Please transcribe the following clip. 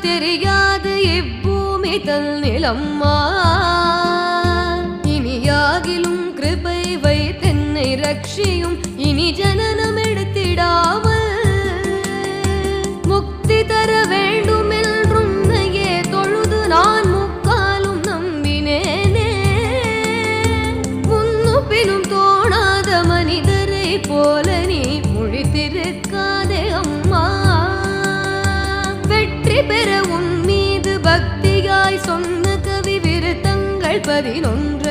தெரியாது இப்பூமி தன்னிலம்மா இனியாகிலும் கிருபை வைத்தென்னை ரட்சியும் இனி ஜனனம் எடுத்திடாமல் முக்தி தர வேண்டும் என்றுன்னையே தொழுது நான் முக்காலும் நம்பினேனே முன்னுப்பினும் தோணாத மனிதரை போல நீ முழித்திருக்காதே அம்மா வெற்றி பெற உன் மீது பக்தியாய் சொன்ன கவி விருத்தங்கள் 11